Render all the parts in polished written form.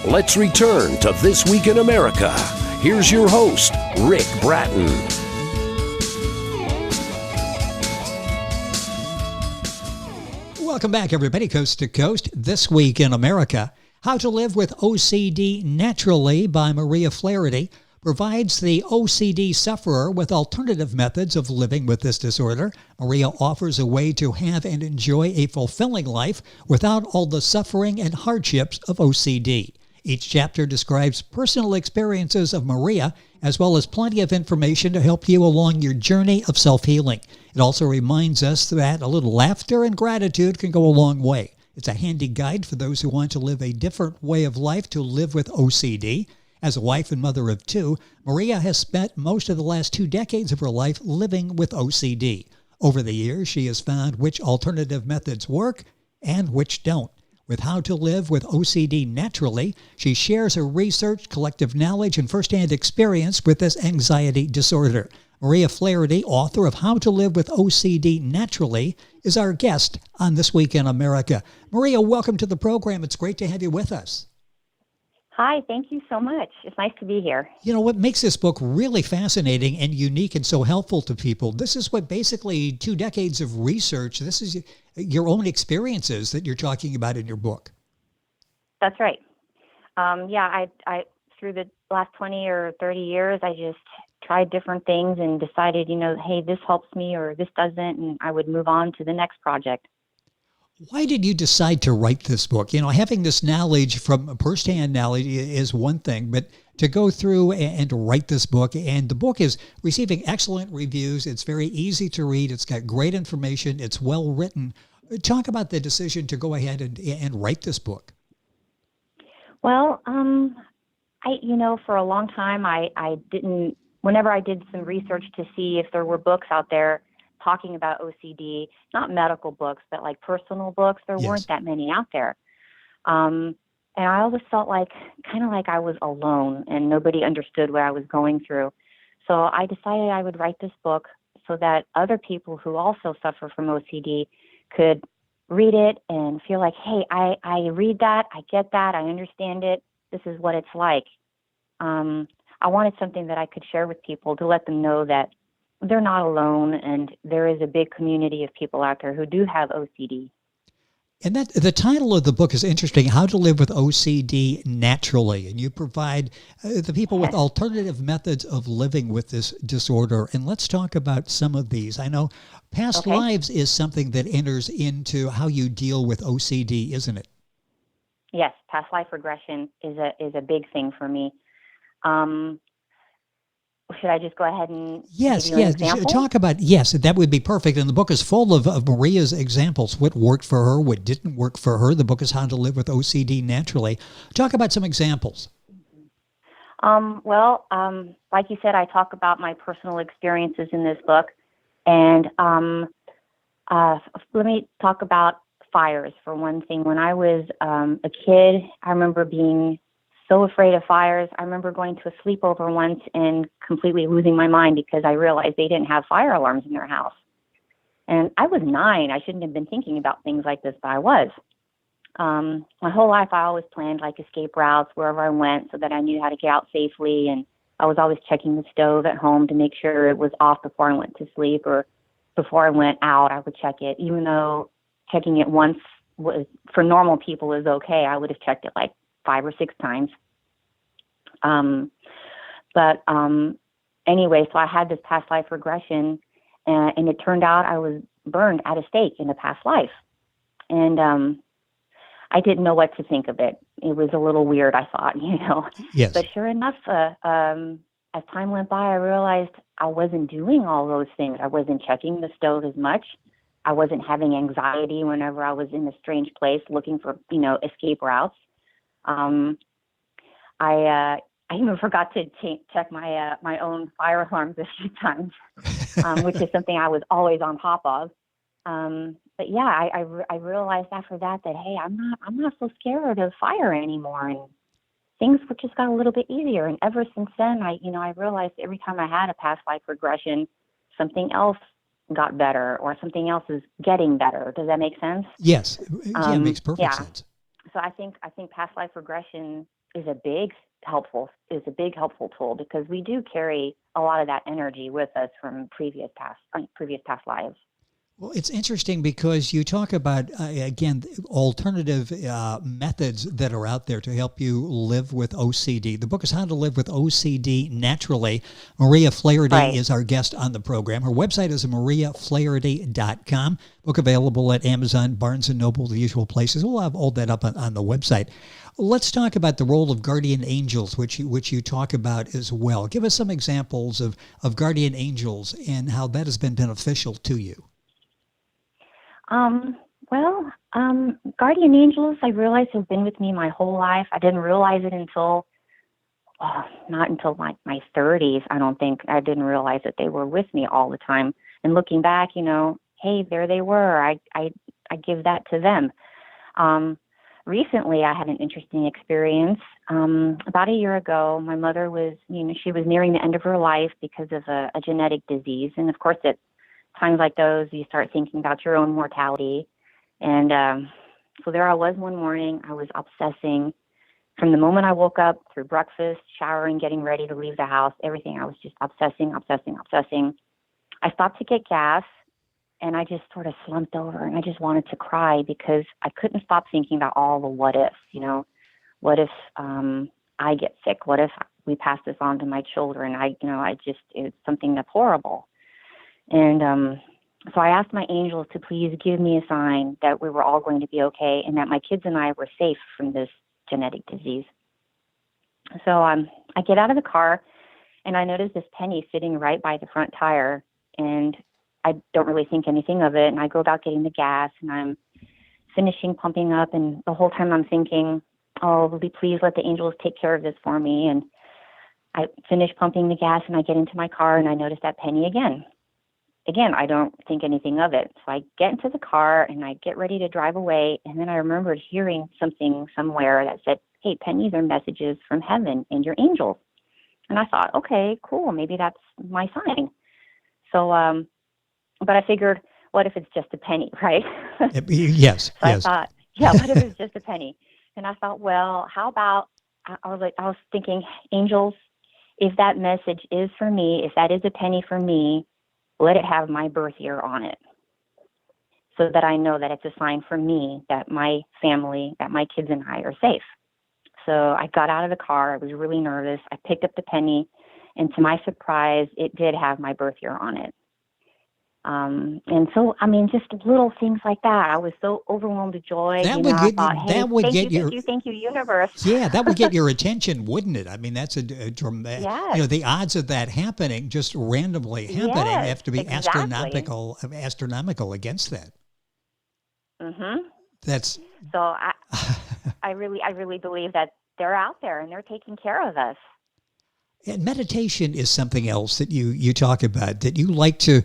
Let's return to This Week in America. Here's your host, Rick Bratton. Welcome back, everybody, coast to coast. This Week in America, How to Live with OCD Naturally by Maria Flaherty provides the OCD sufferer with alternative methods of living with this disorder. Maria offers a way to have and enjoy a fulfilling life without all the suffering and hardships of OCD. Each chapter describes personal experiences of Maria, as well as plenty of information to help you along your journey of self-healing. It also reminds us that a little laughter and gratitude can go a long way. It's a handy guide for those who want to live a different way of life to live with OCD. As a wife and mother of two, Maria has spent most of the last 2 decades of her life living with OCD. Over the years, she has found which alternative methods work and which don't. With How to Live with OCD Naturally, she shares her research, collective knowledge, and firsthand experience with this anxiety disorder. Maria Flaherty, author of How to Live with OCD Naturally, is our guest on This Week in America. Maria, welcome to the program. It's great to have you with us. Hi, thank you so much. It's nice to be here. You know, what makes this book really fascinating and unique and so helpful to people, this is what basically 2 decades of research, this is your own experiences that you're talking about in your book. That's right. I through the last 20 or 30 years, I just tried different things and decided, hey, this helps me or this doesn't, and I would move on to the next project. Why did you decide to write this book? You know, having this knowledge from firsthand knowledge is one thing, but to go through and to write this book, and the book is receiving excellent reviews. It's very easy to read. It's got great information. It's well written. Talk about the decision to go ahead and write this book. Well, for a long time, whenever I did some research to see if there were books out there talking about OCD, not medical books, but like personal books, there weren't that many out there. And I always felt kind of like I was alone and nobody understood what I was going through. So I decided I would write this book so that other people who also suffer from OCD could read it and feel like, hey, I read that, I get that, I understand it, this is what it's like. I wanted something that I could share with people to let them know that they're not alone, and there is a big community of people out there who do have OCD. And that the title of the book is interesting, How to Live with OCD Naturally. And you provide the people with alternative methods of living with this disorder. And let's talk about some of these. I know past lives is something that enters into how you deal with OCD, isn't it? Yes, past life regression is a big thing for me. Should I just go ahead and give you an example? Talk about, that would be perfect. And the book is full of Maria's examples, what worked for her, what didn't work for her. The book is How to Live with OCD Naturally. Talk about some examples. Like you said, I talk about my personal experiences in this book. And let me talk about fires for one thing. When I was a kid, I remember being so afraid of fires. I remember going to a sleepover once and completely losing my mind because I realized they didn't have fire alarms in their house. And I was 9. I shouldn't have been thinking about things like this, but I was. My whole life, I always planned escape routes wherever I went so that I knew how to get out safely. And I was always checking the stove at home to make sure it was off before I went to sleep, or before I went out, I would check it. Even though checking it once was, for normal people, is okay, I would have checked it 5 or 6 times. Anyway, so I had this past life regression, and it turned out I was burned at a stake in a past life. And I didn't know what to think of it. It was a little weird, I thought, Yes. But sure enough, as time went by, I realized I wasn't doing all those things. I wasn't checking the stove as much. I wasn't having anxiety whenever I was in a strange place looking for, escape routes. I even forgot to check my own fire alarms a few times, which is something I was always on top of. But yeah, I realized after that hey, I'm not so scared of fire anymore, and things just got a little bit easier. And ever since then, I realized every time I had a past life regression, something else got better or something else is getting better. Does that make sense? Yes, it makes perfect sense. So I think past life regression is a big helpful tool, because we do carry a lot of that energy with us from previous past lives. Well, it's interesting because you talk about, again, alternative methods that are out there to help you live with OCD. The book is How to Live with OCD Naturally. Maria Flaherty is our guest on the program. Her website is mariaflaherty.com. Book available at Amazon, Barnes & Noble, the usual places. We'll have all that up on the website. Let's talk about the role of guardian angels, which you talk about as well. Give us some examples of guardian angels and how that has been beneficial to you. Guardian angels, I realize, have been with me my whole life. I didn't realize it until, not until my 30s. I don't think I didn't realize that they were with me all the time. And looking back, hey, there they were. I give that to them. Recently, I had an interesting experience. About a year ago, my mother was, she was nearing the end of her life because of a genetic disease. And of course, at times like those, you start thinking about your own mortality. And so there I was one morning. I was obsessing from the moment I woke up, through breakfast, showering, getting ready to leave the house, everything. I was just obsessing. I stopped to get gas, and I just sort of slumped over, and I just wanted to cry because I couldn't stop thinking about all the what ifs. What if I get sick? What if we pass this on to my children? It's something that's horrible. And so I asked my angels to please give me a sign that we were all going to be okay and that my kids and I were safe from this genetic disease. So I get out of the car, and I notice this penny sitting right by the front tire, and I don't really think anything of it. And I go about getting the gas, and I'm finishing pumping up, and the whole time I'm thinking, oh, please let the angels take care of this for me. And I finish pumping the gas, and I get into my car, and I notice that penny again. Again, I don't think anything of it. So I get into the car, and I get ready to drive away, and then I remembered hearing something somewhere that said, hey, pennies are messages from heaven and your angels. And I thought, okay, cool, maybe that's my sign. So, but I figured, what if it's just a penny, right? Yes. So I thought, what if it's just a penny? And I thought, well, how about, I was thinking, angels, if that message is for me, if that is a penny for me, let it have my birth year on it, so that I know that it's a sign for me that my family, that my kids and I are safe. So I got out of the car. I was really nervous. I picked up the penny, and to my surprise, it did have my birth year on it. And so, just little things like that. I was so overwhelmed with joy. Thank you, universe. Yeah, that would get your attention, wouldn't it? That's a dramatic. Yes. The odds of that happening, just randomly happening, have to be astronomical against that. Mm-hmm. That's so. I really believe that they're out there and they're taking care of us. And meditation is something else that you talk about, that you like to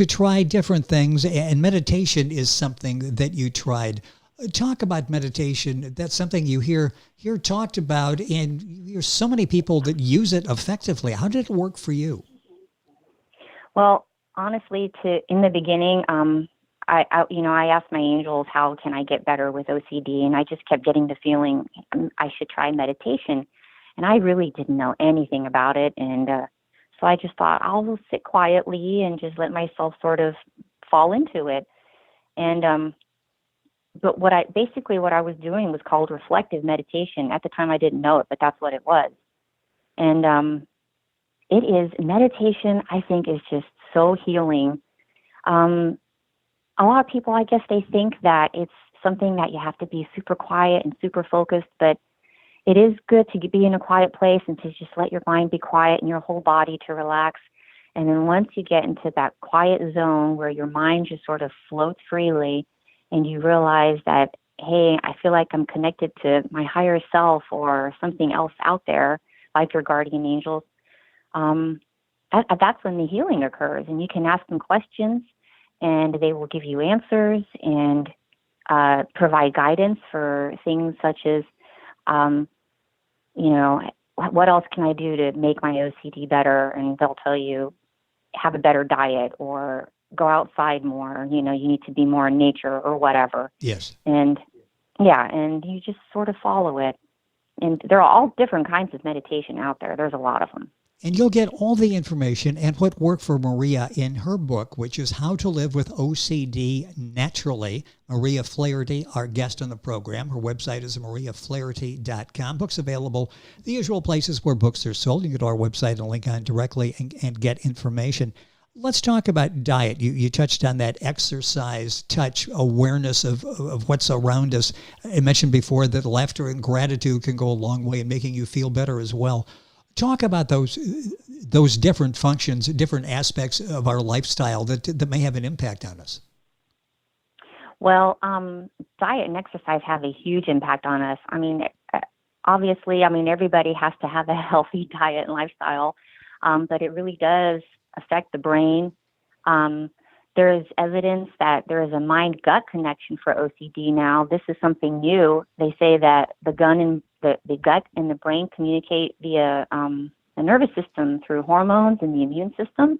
try different things, and meditation is something that you tried. Talk about meditation. That's something you hear talked about, and you hear so many people that use it effectively. How did it work for you? Well, honestly, in the beginning, I asked my angels, how can I get better with OCD? And I just kept getting the feeling I should try meditation. And I really didn't know anything about it. And so I just thought, I'll sit quietly and just let myself sort of fall into it. And but what I was doing was called reflective meditation. At the time, I didn't know it, but that's what it was. And it is meditation. I think is just so healing. A lot of people, I guess, they think that it's something that you have to be super quiet and super focused, but it is good to be in a quiet place and to just let your mind be quiet and your whole body to relax. And then once you get into that quiet zone where your mind just sort of floats freely and you realize that, hey, I feel like I'm connected to my higher self or something else out there, like your guardian angels, that's when the healing occurs. And you can ask them questions, and they will give you answers and provide guidance for things such as, what else can I do to make my OCD better? And they'll tell you, have a better diet or go outside more. You need to be more in nature or whatever. Yes. And and you just sort of follow it. And there are all different kinds of meditation out there. There's a lot of them. And you'll get all the information and what worked for Maria in her book, which is How to Live with OCD Naturally. Maria Flaherty, our guest on the program. Her website is mariaflaherty.com. Books available the usual places where books are sold. You can go to our website and link on directly and get information. Let's talk about diet. You touched on that exercise, touch, awareness of what's around us. I mentioned before that laughter and gratitude can go a long way in making you feel better as well. Talk about those different functions, different aspects of our lifestyle that may have an impact on us. Well, diet and exercise have a huge impact on us. I mean, obviously, everybody has to have a healthy diet and lifestyle, but it really does affect the brain. There is evidence that there is a mind-gut connection for OCD now. This is something new. They say that the gut and the brain communicate via the nervous system through hormones and the immune system.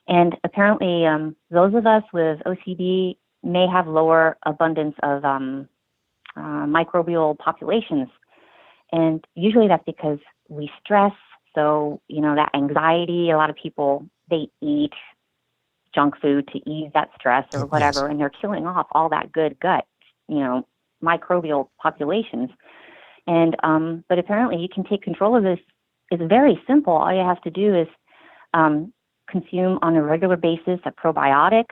And apparently, those of us with OCD may have lower abundance of microbial populations. And usually that's because we stress. So, that anxiety, a lot of people, they eat junk food to ease that stress or whatever, yes. And they're killing off all that good gut, microbial populations. And, but apparently you can take control of this. It's very simple. All you have to do is consume on a regular basis a probiotic,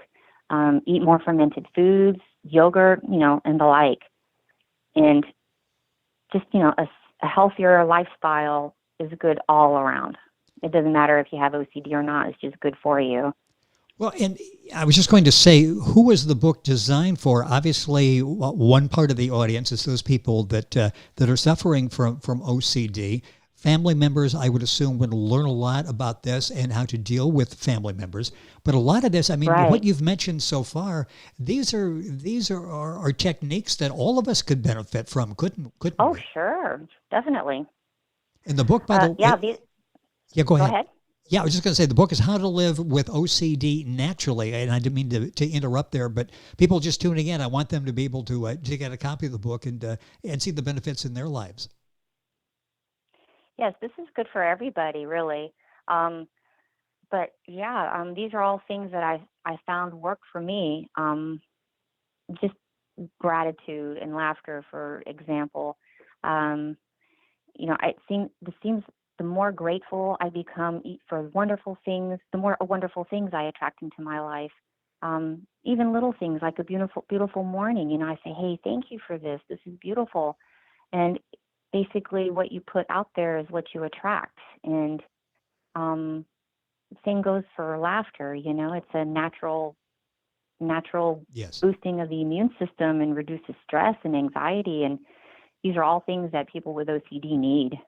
eat more fermented foods, yogurt, and the like. And just, a healthier lifestyle is good all around. It doesn't matter if you have OCD or not. It's just good for you. Well, and I was just going to say, who was the book designed for? Obviously, one part of the audience is those people that are suffering from OCD. Family members, I would assume, would learn a lot about this and how to deal with family members. But a lot of this, right. What you've mentioned so far, these are techniques that all of us could benefit from, couldn't we? Oh, sure, definitely. In the book, by the way, go ahead. Yeah, I was just going to say the book is How to Live with OCD Naturally, and I didn't mean to interrupt there, but people just tuning in, I want them to be able to get a copy of the book and see the benefits in their lives. Yes, this is good for everybody, really. But yeah, these are all things that I found work for me. Just gratitude and laughter, for example. This seems. The more grateful I become for wonderful things, the more wonderful things I attract into my life. Even little things like a beautiful, beautiful morning. I say, hey, thank you for this. This is beautiful. And basically what you put out there is what you attract. And same goes for laughter. It's a natural yes. boosting of the immune system and reduces stress and anxiety. And these are all things that people with OCD need.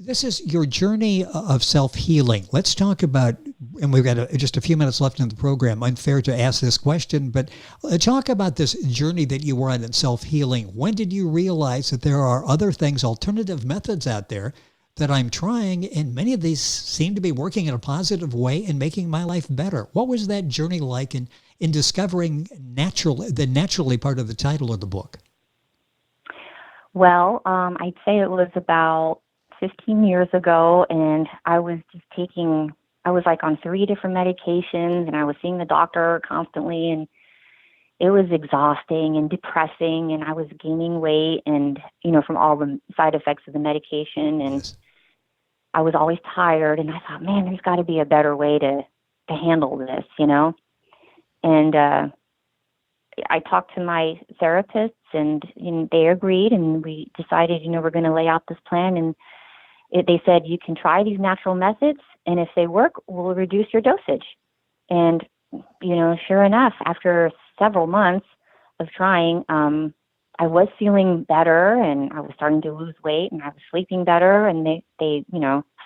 This is your journey of self-healing. Let's talk about, and we've got just a few minutes left in the program, unfair to ask this question, but talk about this journey that you were on in self-healing. When did you realize that there are other things, alternative methods out there that I'm trying, and many of these seem to be working in a positive way and making my life better? What was that journey like in discovering the naturally part of the title of the book? Well, I'd say it was about 15 years ago, and I was on 3 different medications, and I was seeing the doctor constantly, and it was exhausting and depressing, and I was gaining weight and, from all the side effects of the medication, and yes. I was always tired, and I thought, man, there's got to be a better way to handle this, and I talked to my therapists, and they agreed, and we decided, we're going to lay out this plan, and they said, you can try these natural methods, and if they work, we'll reduce your dosage. And, sure enough, after several months of trying, I was feeling better, and I was starting to lose weight, and I was sleeping better, and they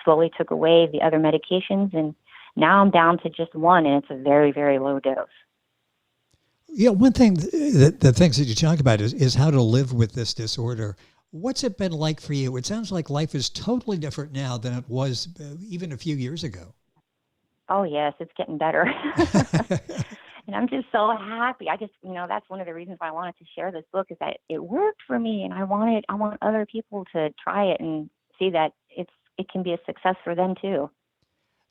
slowly took away the other medications, and now I'm down to just 1, and it's a very, very low dose. Yeah, one thing, the things that you talk about is how to live with this disorder. What's it been like for you? It sounds like life is totally different now than it was even a few years ago. Oh, yes, it's getting better. And I'm just so happy. That's one of the reasons why I wanted to share this book, is that it worked for me, and I want other people to try it and see that it can be a success for them too.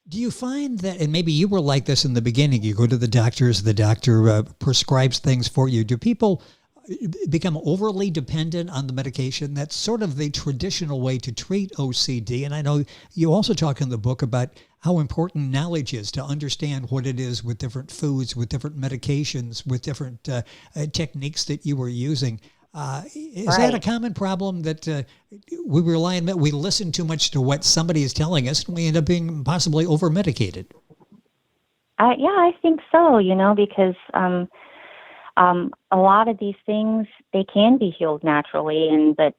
Do you find that, and maybe you were like this in the beginning, you go to the doctor prescribes things for you. Do people become overly dependent on the medication? That's sort of the traditional way to treat OCD. And I know you also talk in the book about how important knowledge is to understand what it is with different foods, with different medications, with different techniques that you were using. Is Right. that a common problem, that we listen too much to what somebody is telling us, and we end up being possibly over-medicated? Yeah, I think so, because a lot of these things, they can be healed naturally, but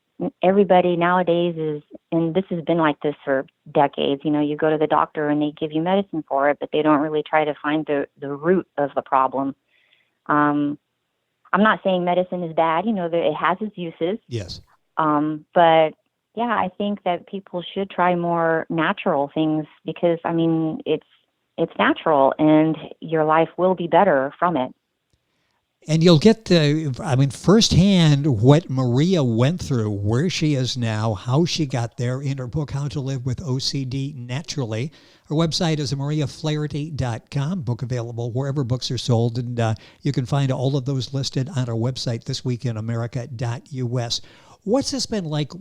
everybody nowadays and this has been like this for decades, you go to the doctor and they give you medicine for it, but they don't really try to find the root of the problem. I'm not saying medicine is bad, that it has its uses. Yes. But yeah, I think that people should try more natural things, because it's natural, and your life will be better from it. And you'll get firsthand what Maria went through, where she is now, how she got there, in her book, How to Live with OCD Naturally. Her website is mariaflaherty.com, book available wherever books are sold. And you can find all of those listed on our website, thisweekinamerica.us. What's this been like,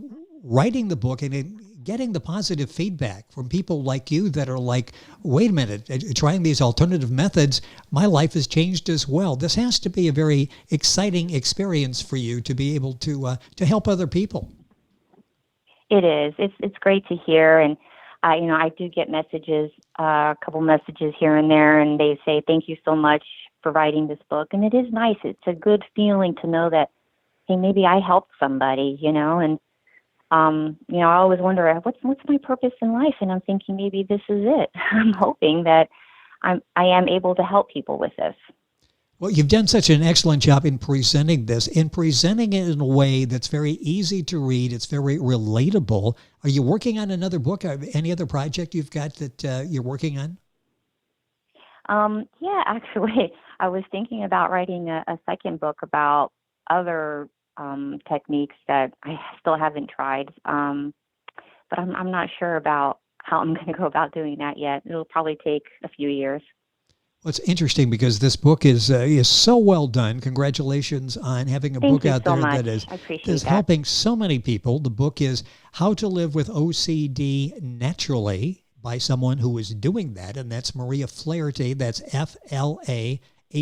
writing the book and getting the positive feedback from people like you that are like, wait a minute, trying these alternative methods, my life has changed as well? This has to be a very exciting experience for you to be able to help other people. It is. It's great to hear, and I do get messages, a couple messages here and there, and they say, "Thank you so much for writing this book." And it is nice. It's a good feeling to know that, hey, maybe I helped somebody, and I always wonder, what's my purpose in life? And I'm thinking, maybe this is it. I'm hoping that I am able to help people with this. Well, you've done such an excellent job in presenting this, in presenting it in a way that's very easy to read. It's very relatable. Are you working on another book? Any other project you've got that you're working on? Yeah, actually, I was thinking about writing a second book about other techniques that I still haven't tried. But I'm not sure about how I'm going to go about doing that yet. It'll probably take a few years. Well, it's interesting because this book is so well done. Congratulations on having a book out there that is helping so many people. The book is How to Live with OCD Naturally, by someone who is doing that, and that's Maria Flaherty. That's Flaherty. Her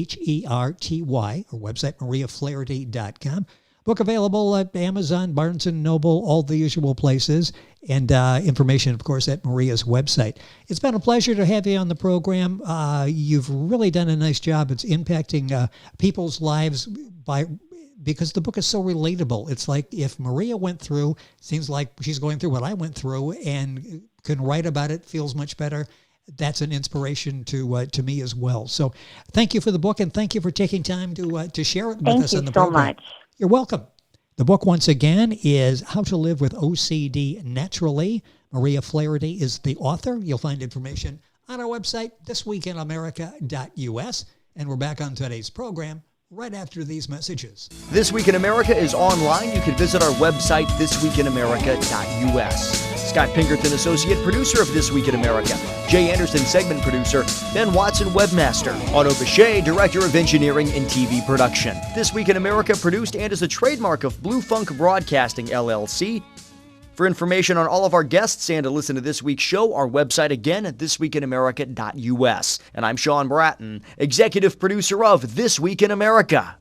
website, mariaflaherty.com. Book available at Amazon, Barnes & Noble, all the usual places, and information, of course, at Maria's website. It's been a pleasure to have you on the program. You've really done a nice job. It's impacting people's lives because the book is so relatable. It's like if Maria went through, seems like she's going through what I went through and can write about it, feels much better. That's an inspiration to me as well. So thank you for the book, and thank you for taking time to share it with us on the program. Thank you so much. You're welcome. The book, once again, is How to Live with OCD Naturally. Maria Flaherty is the author. You'll find information on our website, thisweekinamerica.us. And we're back on today's program right after these messages. This Week in America is online. You can visit our website, thisweekinamerica.us. Scott Pinkerton, Associate Producer of This Week in America. Jay Anderson, Segment Producer. Ben Watson, Webmaster. Otto Bechet, Director of Engineering and TV Production. This Week in America produced and is a trademark of Blue Funk Broadcasting, LLC. For information on all of our guests and to listen to this week's show, our website again at thisweekinamerica.us. And I'm Sean Bratton, Executive Producer of This Week in America.